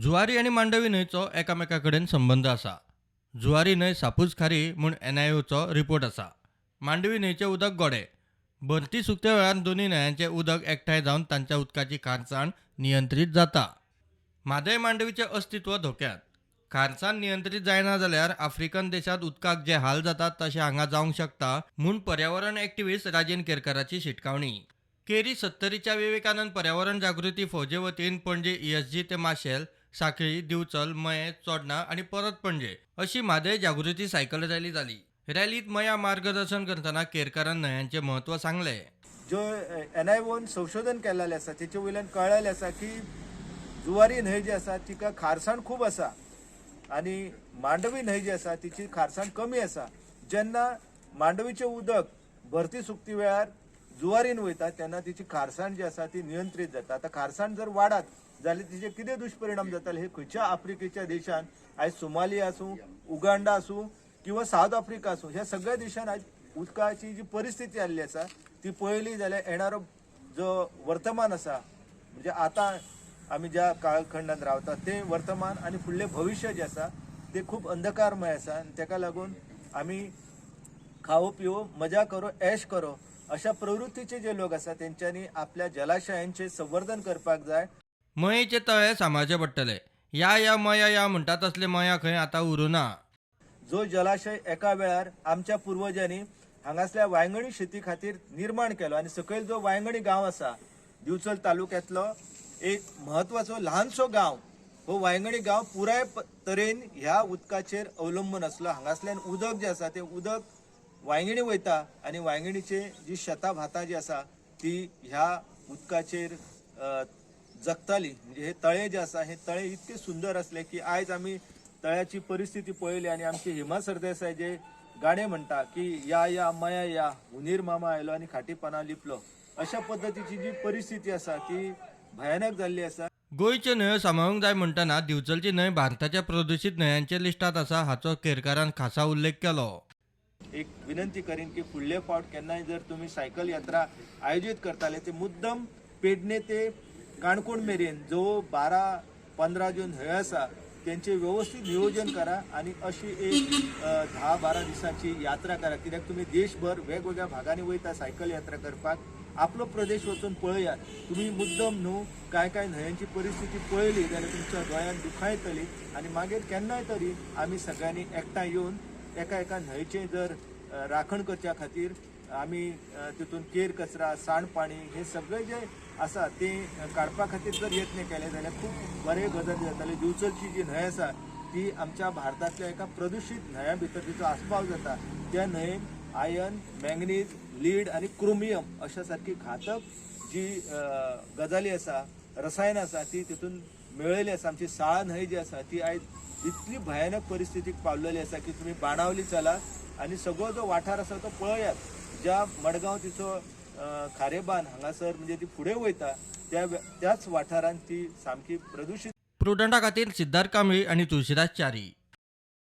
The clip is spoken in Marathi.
जुवारी आणि मांडवी न्हंयचो एकामेकाकडेन संबंध आसा. जुवारी न्हंय सापूच खारी म्हूण NIOचो रिपोर्ट आसा. मांडवी न्हंयचें उदक गोडे. भरती सुकते वेळार दोन्ही न्हंयांचें उदक एकठांय जावन तांच्या उदकाची खारसाण नियंत्रीत जाता. म्हादय मांडवीचें अस्तित्व धोक्यांत. खारसाण नियंत्रीत जायना जाल्यार आफ्रिकन देशांत उदकाक जे हाल जातात तशें हांगा जावंक शकता म्हूण पर्यावरण एक्टिव्हिस्ट राजेन केरकाराची शिटकावणी. केरी 70च्या विवेकानंद पर्यावरण जागृती फौजे वतीन पणजे ESG ते माशेल, साखळी, दिवचल, मये, चोडणा आणि परत पणजे अशी म्हादय जागृती सायकल रॅली जाली. रॅलीत मया मार्गदर्शन करतना केरकारान न्हंयांचें म्हत्व सांगलें. जो NIOन संशोधन केलेलें आसा तेचे वयल्यान कळलेलें आसा की जुवारी न्हंय जी आसा तिका खारसाण खूब आसा आनी मांडवी न्हंय जी आसा तिची खारसाण कमी आसा. जेन्ना मांडवीचें उदक भरती सुकती वेळार जुवारीन वयता तेन्ना तिची खारसाण जी आसा ती नियंत्रीत जाता. आतां खारसाण जर वाडत जाल्यार तिचे कितें दुश्परिणाम जाताले हे खंयच्या आफ्रिकेच्या देशान आयज सोमालिया आसूं, उगांडा आसूं किंवा सावथ आफ्रिका आसूं ह्या सगळ्या देशान आयज उदकाची जी परिस्थिती आसली आसा ती पळयली जाल्यार येणारो जो वर्तमान आसा म्हणजे आतां आमी ज्या काळखंडांत रावता ते वर्तमान आनी फुडलें भविश्य जें आसा ते खूब अंधकारमय आसा आनी ताका लागून आमी खावो पिवो मजा करो ऐश करो अशा प्रवृत्तीचे जे लोक आसा तेंच्यांनी आपल्या जलाशयांचे संवर्धन करपाक जाय. मयेचे तळे सांबाळचे पडटले. या मया या म्हणटा तसले मया खंय आतां उरूना. जो जलाशय एका वेळार आमच्या पुर्वजांनी हांगासल्या वांयगणी शेती खातीर निर्माण केलो आनी सकयल जो वांयगणी गांव आसा दिवचल तालुक्यांतलो एक म्हत्वाचो ल्हानसो गांव हो वांयगणी गांव पुराय तरेन ह्या उदकाचेर अवलंबून आसलो. हांगासल्यान उदक जें आसा तें उदक वांयगणी वयता आनी वांयगणीचे जी शेतां भातां जी आसा ती ह्या उदकाचेर जगताली. म्हणजे हे तळे जे आसा हे तळे इतके सुंदर असले की आयज आमी तळ्याची परिस्थिती पळयली आनी आमचे हेमा सरदेसाय जे गाणे म्हणटा की या मया या हुनीर मामा आयलो आनी खाटीपणा लिपलो अशा पद्दतीची जी परिस्थिती आसा ती भयानक जाल्ली आसा. गोंयच्यो न्हंयो सांबाळूंक जाय म्हणटना दिवचलची न्हंय भारताच्या प्रदूषित न्हंयांच्या लिस्टात आसा हाचो केरकारान खासा उल्लेख केलो. एक विनंती करीन की फुडले फावट केन्नाय जर तुम्ही सायकल यात्रा आयोजीत करताले ते मुद्दम पेडणे ते काणकोण मेरेन जो 12-15 जो न्हंयो आसा त्यांचे व्यवस्थित नियोजन करा आणि अशी एक 10-12 दिसांची यात्रा करा. कित्याक तुम्ही देशभर वेगवेगळ्या भागांनी वयता सायकल यात्रा करपाक. आपलो प्रदेश वचून पळयात. तुम्ही मुद्दम न्हू काय न्हंयांची परिस्थिती पळयली जाल्यार तुमच्या दोळ्यान दुखां येतली आनी मागीर केन्नाय तरी आमी सगळ्यांनी एकठांय येवन एका न्हंयचे जर राखण करच्या खातीर आमी तितून केर कचरा सांडपाणी हे सगळे जे आसा ते काडपा खातीर जर यत्न केले जाल्यार खूब बरे गजाली जाताले. दिवचलची जी न्हंय आसा ती आमच्या भारतांतल्या एका प्रदूषित न्हंया भितर तिचो आस्पाव जाता. त्या न्हंयेन आयर्न, मॅंगनीज, लीड आनी क्रोमियम अशा सारकी घातक जी गजाली आसा रसायनां आसा ती तितून मेळयली आसा. आमची साळ न्हंय जी आसा ती आयज इतली भयानक परिस्थितीक पावलेली आसा की तुम्ही बाणावली चला आनी सगळो जो वाठार आसा तो पळयात. ज्या मडगांव तिचो खारेबान हांगासर म्हणजे ती फुडें वयता त्याच वाठारांत ती सामकी प्रदूषित. प्रुडंटा खातीर सिद्धार्थ कांबळी आणि तुळशीदास च्यारी.